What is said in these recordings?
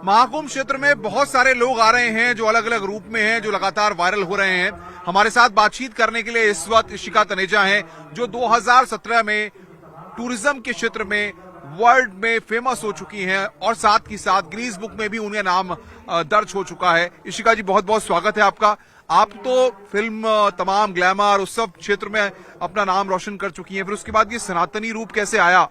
महाकुंभ क्षेत्र में बहुत सारे लोग आ रहे हैं जो अलग अलग रूप में हैं, जो लगातार वायरल हो रहे हैं। हमारे साथ बातचीत करने के लिए इस वक्त इशिका तनेजा हैं, जो 2017 में टूरिज्म के क्षेत्र में वर्ल्ड में फेमस हो चुकी हैं और साथ ही साथ गिनीज बुक में भी उनका नाम दर्ज हो चुका है। इशिका जी, बहुत बहुत स्वागत है आपका। आप तो फिल्म तमाम ग्लैमर उस सब क्षेत्र में अपना नाम रोशन कर चुकी हैं, फिर उसके बाद ये सनातनी रूप कैसे आया?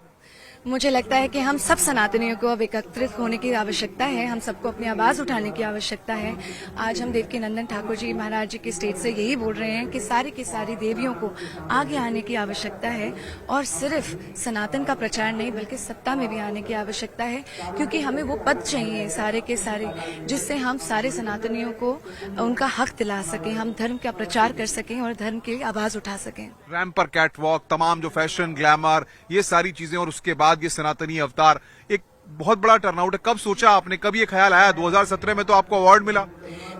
मुझे लगता है कि हम सब सनातनियों को अब एकत्रित होने की आवश्यकता है, हम सबको अपनी आवाज उठाने की आवश्यकता है। आज हम देवकीनंदन ठाकुर जी महाराज जी के स्टेज से यही बोल रहे हैं कि सारी की सारी देवियों को आगे आने की आवश्यकता है और सिर्फ सनातन का प्रचार नहीं बल्कि सत्ता में भी आने की आवश्यकता है, क्योंकि हमें वो पद चाहिए सारे के सारे जिससे हम सारे सनातनियों को उनका हक दिला सकें, हम धर्म का प्रचार कर सकें और धर्म की आवाज उठा सकें। रैंप पर कैटवॉक, तमाम जो फैशन ग्लैमर, ये सारी चीजें और उसके बाद ये सनातनी अवतार, एक बहुत बड़ा टर्नआउट है। कब सोचा आपने, कब ये ख्याल आया? 2017 में तो आपको अवार्ड मिला।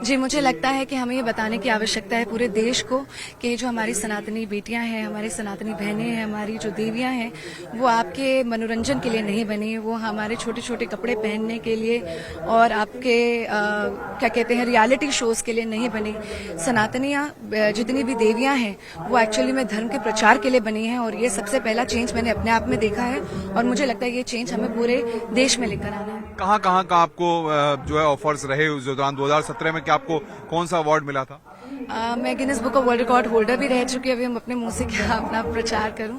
जी, मुझे लगता है कि हमें ये बताने की आवश्यकता है पूरे देश को कि जो हमारी सनातनी बेटियां हैं, हमारी सनातनी बहनें हैं, हमारी जो देवियां हैं, वो आपके मनोरंजन के लिए नहीं बनी, वो हमारे छोटे छोटे कपड़े पहनने के लिए और आपके क्या कहते हैं रियलिटी शोज के लिए नहीं बनी। सनातनियां जितनी भी देवियां हैं वो एक्चुअली में धर्म के प्रचार के लिए बनी हैं और ये सबसे पहला चेंज मैंने अपने आप में देखा है और मुझे लगता है ये चेंज हमें पूरे देश में लेकर आना है। कहाँ कहाँ का आपको जो है ऑफर्स रहे उस दौरान 2017 में? क्या आपको कौन सा अवार्ड मिला था? मैं Guinness book of world record holder भी रह चुकी हूँ। अभी हम अपने मुंह से क्या अपना प्रचार करूं।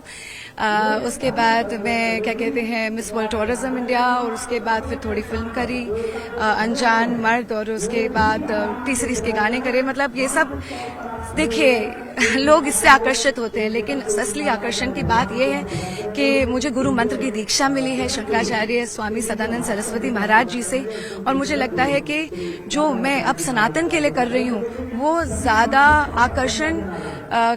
उसके बाद मैं क्या कहते हैं मिस वर्ल्ड टूरिज्म इंडिया और उसके बाद फिर थोड़ी फिल्म करी अनजान मर्द और उसके बाद तीसरी के गाने करे। मतलब ये सब देखिए लोग इससे आकर्षित होते हैं, लेकिन असली आकर्षण की बात यह है कि मुझे गुरु मंत्र की दीक्षा मिली है शंकराचार्य स्वामी सदानंद सरस्वती महाराज जी से और मुझे लगता है कि जो मैं अब सनातन के लिए कर रही हूँ वो ज्यादा आकर्षण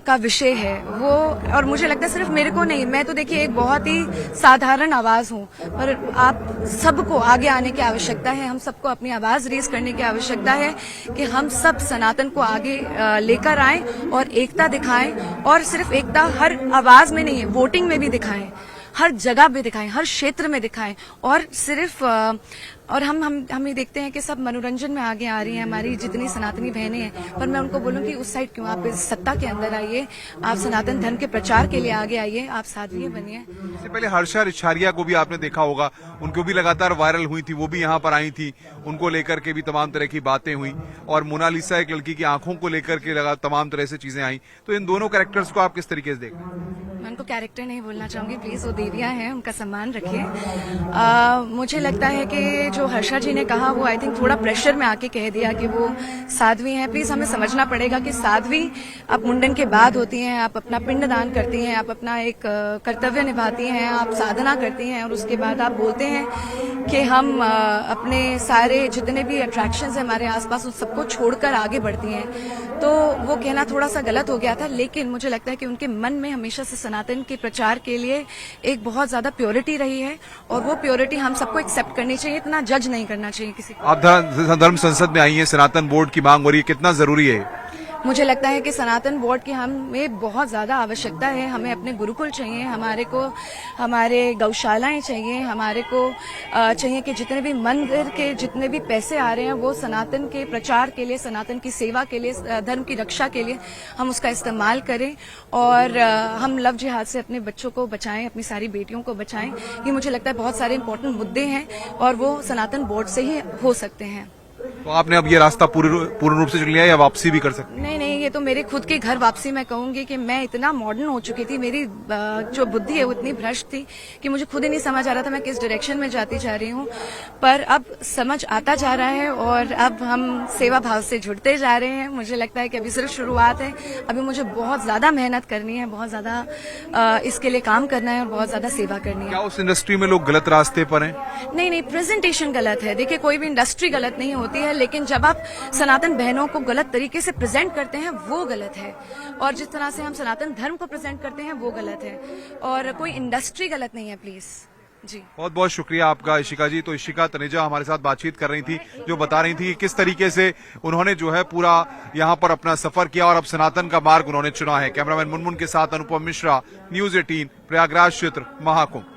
का विषय है वो। और मुझे लगता है सिर्फ मेरे को नहीं, मैं तो देखिए एक बहुत ही साधारण आवाज हूँ, पर आप सबको आगे आने की आवश्यकता है, हम सबको अपनी आवाज रेज करने की आवश्यकता है कि हम सब सनातन को आगे लेकर आएं और एकता दिखाएं और सिर्फ एकता हर आवाज में नहीं है, वोटिंग में भी दिखाएं, हर जगह पे दिखाएं, हर क्षेत्र में दिखाएं और सिर्फ और हम ये देखते हैं कि सब मनोरंजन में आगे आ रही हैं हमारी जितनी सनातनी बहनें हैं, पर मैं उनको बोलूं कि उस साइड क्यों, आप इस सत्ता के अंदर आइए, आप सनातन धर्म के प्रचार के लिए आगे आइए, आप साध्वी बनिए। इससे पहले हर्षा रिछारिया को भी आपने देखा होगा, उनको भी लगातार वायरल हुई थी, वो भी यहाँ पर आई थी, उनको लेकर के भी तमाम तरह की बातें हुई और मोनालिसा एक लड़की की आंखों को लेकर के तमाम तरह से चीजें आई। तो इन दोनों कैरेक्टर्स को आप किस तरीके से देख रहे हैं? मैं उनको कैरेक्टर नहीं बोलना चाहूंगी, प्लीज, वो देवियां हैं, उनका सम्मान रखिए। मुझे लगता है कि जो हर्षा जी ने कहा वो आई थिंक थोड़ा प्रेशर में आके कह दिया कि वो साध्वी हैं। प्लीज हमें समझना पड़ेगा कि साध्वी आप मुंडन के बाद होती हैं, आप अपना पिंड दान करती हैं, आप अपना एक कर्तव्य निभाती हैं, आप साधना करती हैं और उसके बाद आप बोलते हैं कि हम अपने सारे जितने भी अट्रैक्शंस हैं हमारे आसपास उन सबको छोड़कर आगे बढ़ती हैं। तो वो कहना थोड़ा सा गलत हो गया था, लेकिन मुझे लगता है कि उनके मन में हमेशा से सनातन के प्रचार के लिए एक बहुत ज्यादा प्योरिटी रही है और वो प्योरिटी हम सबको एक्सेप्ट करनी चाहिए, इतना जज नहीं करना चाहिए किसी को। आप धर्म संसद में आई हैं, सनातन बोर्ड की मांग हो रही है, कितना जरूरी है? मुझे लगता है कि सनातन बोर्ड की हमें बहुत ज्यादा आवश्यकता है। हमें अपने गुरुकुल चाहिए, हमारे को हमारे गौशालाएं चाहिए, हमारे को चाहिए कि जितने भी मंदिर के जितने भी पैसे आ रहे हैं वो सनातन के प्रचार के लिए, सनातन की सेवा के लिए, धर्म की रक्षा के लिए हम उसका इस्तेमाल करें और हम लव जिहाद से अपने बच्चों को बचाएं, अपनी सारी बेटियों को बचाएं। ये मुझे लगता है बहुत सारे इंपॉर्टेंट मुद्दे हैं और वो सनातन बोर्ड से ही हो सकते हैं। तो आपने अब ये रास्ता पूर्ण रूप से चुन लिया या वापसी भी कर सकते? नहीं, ये तो मेरे खुद के घर वापसी। मैं कहूंगी कि मैं इतना मॉडर्न हो चुकी थी, मेरी जो बुद्धि है वो इतनी भ्रष्ट थी कि मुझे खुद ही नहीं समझ आ रहा था मैं किस डायरेक्शन में जाती जा रही हूँ, पर अब समझ आता जा रहा है और अब हम सेवा भाव से जुड़ते जा रहे हैं। मुझे लगता है कि अभी सिर्फ शुरुआत है, अभी मुझे बहुत ज्यादा मेहनत करनी है, बहुत ज्यादा इसके लिए काम करना है और बहुत ज्यादा सेवा करनी है। क्या उस इंडस्ट्री में लोग गलत रास्ते पर हैं? नहीं, प्रेजेंटेशन गलत है। देखिए कोई भी इंडस्ट्री गलत नहीं होती है, लेकिन जब आप सनातन बहनों को गलत तरीके से प्रेजेंट करते हैं वो गलत है और जिस तरह से हम सनातन धर्म को प्रेजेंट करते हैं वो गलत है और कोई इंडस्ट्री गलत नहीं है। प्लीज जी, बहुत बहुत शुक्रिया आपका इशिका जी। तो इशिका तनेजा हमारे साथ बातचीत कर रही थी, जो बता रही थी कि किस तरीके से उन्होंने जो है पूरा यहाँ पर अपना सफर किया और अब सनातन का मार्ग उन्होंने चुना है। कैमरामैन मुनमुन के साथ अनुपम मिश्रा, न्यूज़ 18, प्रयागराज क्षेत्र, महाकुंभ।